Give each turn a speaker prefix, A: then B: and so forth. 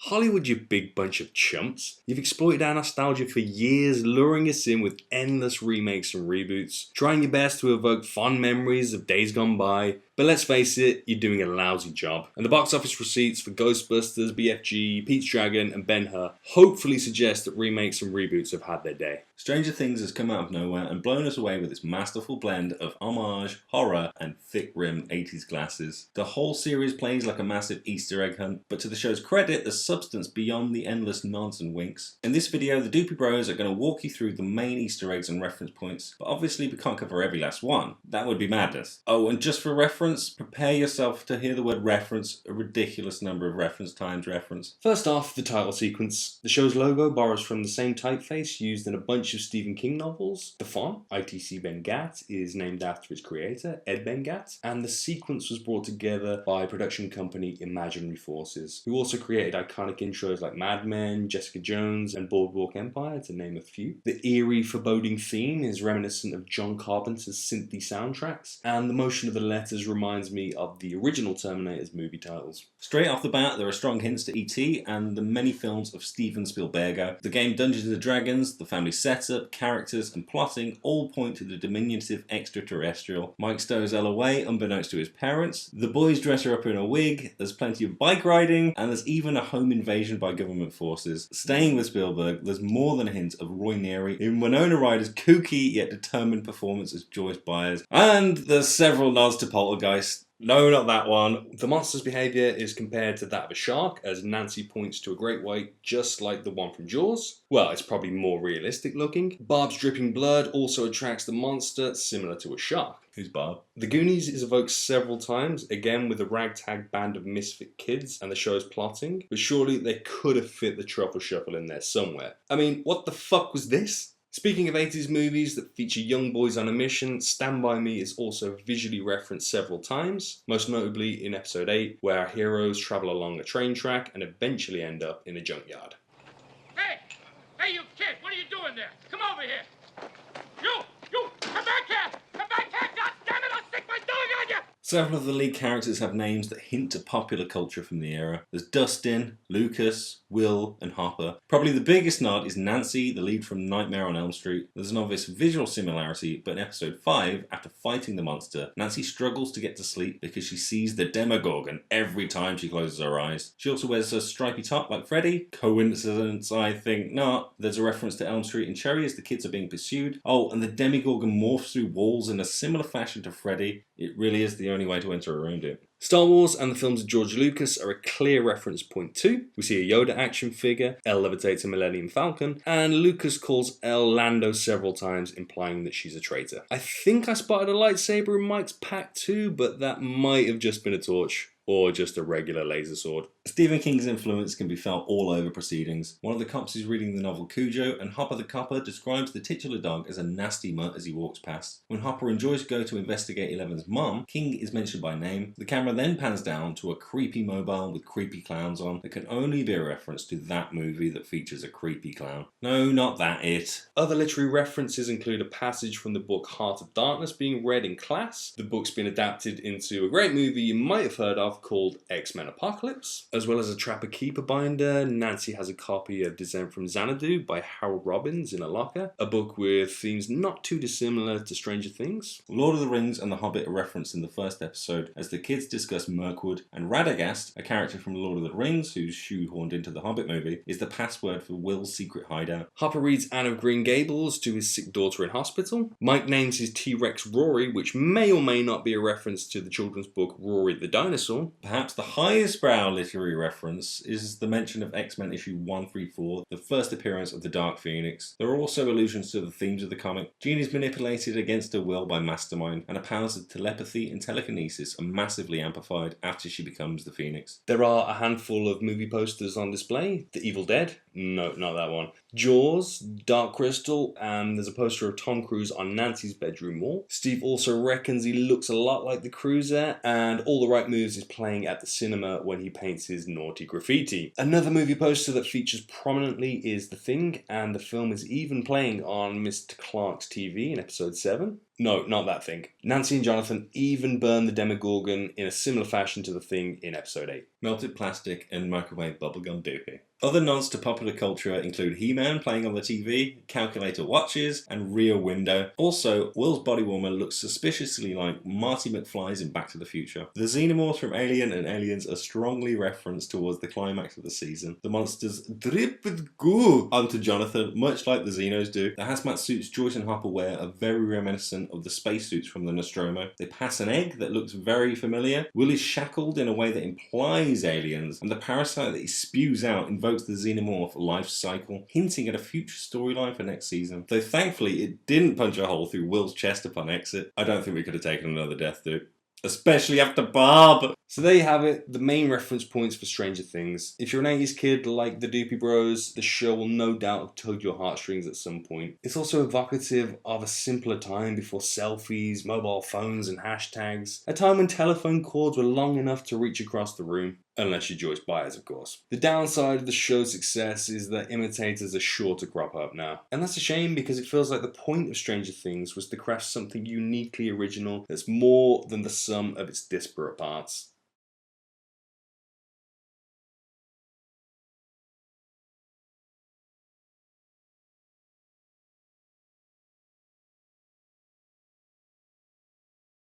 A: Hollywood, you big bunch of chumps. You've exploited our nostalgia for years, luring us in with endless remakes and reboots, trying your best to evoke fond memories of days gone by. But let's face it, you're doing a lousy job. And the box office receipts for Ghostbusters, BFG, Pete's Dragon, and Ben-Hur hopefully suggest that remakes and reboots have had their day.
B: Stranger Things has come out of nowhere and blown us away with its masterful blend of homage, horror, and thick-rimmed 80s glasses. The whole series plays like a massive Easter egg hunt, but to the show's credit, there's substance beyond the endless nods and winks. In this video, the Doopie Bros are going to walk you through the main Easter eggs and reference points, but obviously we can't cover every last one. That would be madness. Oh, and just for reference, prepare yourself to hear the word reference a ridiculous number of reference times reference.
A: First off, the title sequence. The show's logo borrows from the same typeface used in a bunch of Stephen King novels. The font, ITC Ben Gatt, is named after its creator, Ed Ben Gatt, and the sequence was brought together by production company Imaginary Forces, who also created iconic intros like Mad Men, Jessica Jones, and Boardwalk Empire, to name a few. The eerie, foreboding theme is reminiscent of John Carpenter's synthy soundtracks, and the motion of the letters reminds me of the original Terminator's movie titles.
B: Straight off the bat, there are strong hints to E.T. and the many films of Steven Spielberg. The game Dungeons & Dragons, the family setup, characters, and plotting all point to the diminutive extraterrestrial. Mike stows Elle away unbeknownst to his parents. The boys dress her up in a wig. There's plenty of bike riding, and there's even a home invasion by government forces. Staying with Spielberg, there's more than a hint of Roy Neary in Winona Ryder's kooky yet determined performance as Joyce Byers, and there's several nods to Poltergeist. No, not that one.
A: The monster's behaviour is compared to that of a shark, as Nancy points to a great white just like the one from Jaws. Well, it's probably more realistic looking. Barb's dripping blood also attracts the monster, similar to a shark.
B: Who's Barb?
A: The Goonies is evoked several times, again with a ragtag band of misfit kids and the show's plotting, but surely they could have fit the Truffle Shuffle in there somewhere. I mean, what the fuck was this? Speaking of 80s movies that feature young boys on a mission, Stand By Me is also visually referenced several times, most notably in episode 8, where our heroes travel along a train track and eventually end up in a junkyard.
C: Hey! Hey, you kid! What are you doing there? Come over here! You! Come back here! Come back here! God damn it! I'll stick my dog on you!
B: Several of the lead characters have names that hint at popular culture from the era. There's Dustin, Lucas, Will, and Hopper. Probably the biggest nod is Nancy, the lead from Nightmare on Elm Street. There's an obvious visual similarity, but in episode 5, after fighting the monster, Nancy struggles to get to sleep because she sees the Demogorgon every time she closes her eyes. She also wears a stripy top like Freddy. Coincidence? I think not. There's a reference to Elm Street and Cherry as the kids are being pursued. Oh, and the Demogorgon morphs through walls in a similar fashion to Freddy. It really is the only way to enter around it.
A: Star Wars and the films of George Lucas are a clear reference point too. We see a Yoda action figure, Elle levitates a Millennium Falcon, and Lucas calls Elle Lando several times, implying that she's a traitor. I think I spotted a lightsaber in Mike's pack too, but that might have just been a torch. Or just a regular laser sword.
B: Stephen King's influence can be felt all over proceedings. One of the cops is reading the novel Cujo, and Hopper the Copper describes the titular dog as a nasty mutt as he walks past. When Hopper and Joyce go to investigate Eleven's mom, King is mentioned by name. The camera then pans down to a creepy mobile with creepy clowns on that can only be a reference to that movie that features a creepy clown. No, not that it.
A: Other literary references include a passage from the book Heart of Darkness being read in class. The book's been adapted into a great movie you might have heard of called X-Men Apocalypse, as well as a Trapper Keeper binder. Nancy has a copy of Descent from Xanadu by Harold Robbins in a locker, a book with themes not too dissimilar to Stranger Things.
B: Lord of the Rings and The Hobbit are referenced in the first episode as the kids discuss Mirkwood, and Radagast, a character from Lord of the Rings who's shoehorned into the Hobbit movie, is the password for Will's secret hideout.
A: Hopper reads Anne of Green Gables to his sick daughter in hospital. Mike names his T-Rex Rory, which may or may not be a reference to the children's book Rory the Dinosaur.
B: Perhaps the highest brow literary reference is the mention of X-Men issue 134, the first appearance of the Dark Phoenix. There are also allusions to the themes of the comic. Jean is manipulated against her will by Mastermind, and her powers of telepathy and telekinesis are massively amplified after she becomes the Phoenix.
A: There are a handful of movie posters on display. The Evil Dead? No, not that one. Jaws, Dark Crystal, and there's a poster of Tom Cruise on Nancy's bedroom wall. Steve also reckons he looks a lot like the Cruiser, and All the Right Moves is playing at the cinema when he paints his naughty graffiti. Another movie poster that features prominently is The Thing, and the film is even playing on Mr. Clark's TV in episode 7. No, not that thing. Nancy and Jonathan even burn the Demogorgon in a similar fashion to the thing in episode 8.
B: Melted plastic and microwave bubblegum Doopie. Other nods to popular culture include He-Man playing on the TV, calculator watches, and Rear Window. Also, Will's body warmer looks suspiciously like Marty McFly's in Back to the Future. The xenomorphs from Alien and Aliens are strongly referenced towards the climax of the season. The monsters drip with goo onto Jonathan, much like the Xenos do. The hazmat suits Joyce and Hopper wear are very reminiscent of the spacesuits from the Nostromo. They pass an egg that looks very familiar. Will is shackled in a way that implies aliens, and the parasite that he spews out invokes the xenomorph life cycle, hinting at a future storyline for next season. Though thankfully it didn't punch a hole through Will's chest upon exit. I don't think we could have taken another death, dude. Especially after Bob!
A: So there you have it, the main reference points for Stranger Things. If you're an 80s kid like the Doopie Bros, the show will no doubt have tugged your heartstrings at some point. It's also evocative of a simpler time before selfies, mobile phones and hashtags. A time when telephone cords were long enough to reach across the room. Unless you're Joyce Byers, of course. The downside of the show's success is that imitators are sure to crop up now. And that's a shame because it feels like the point of Stranger Things was to craft something uniquely original that's more than the sum of its disparate parts.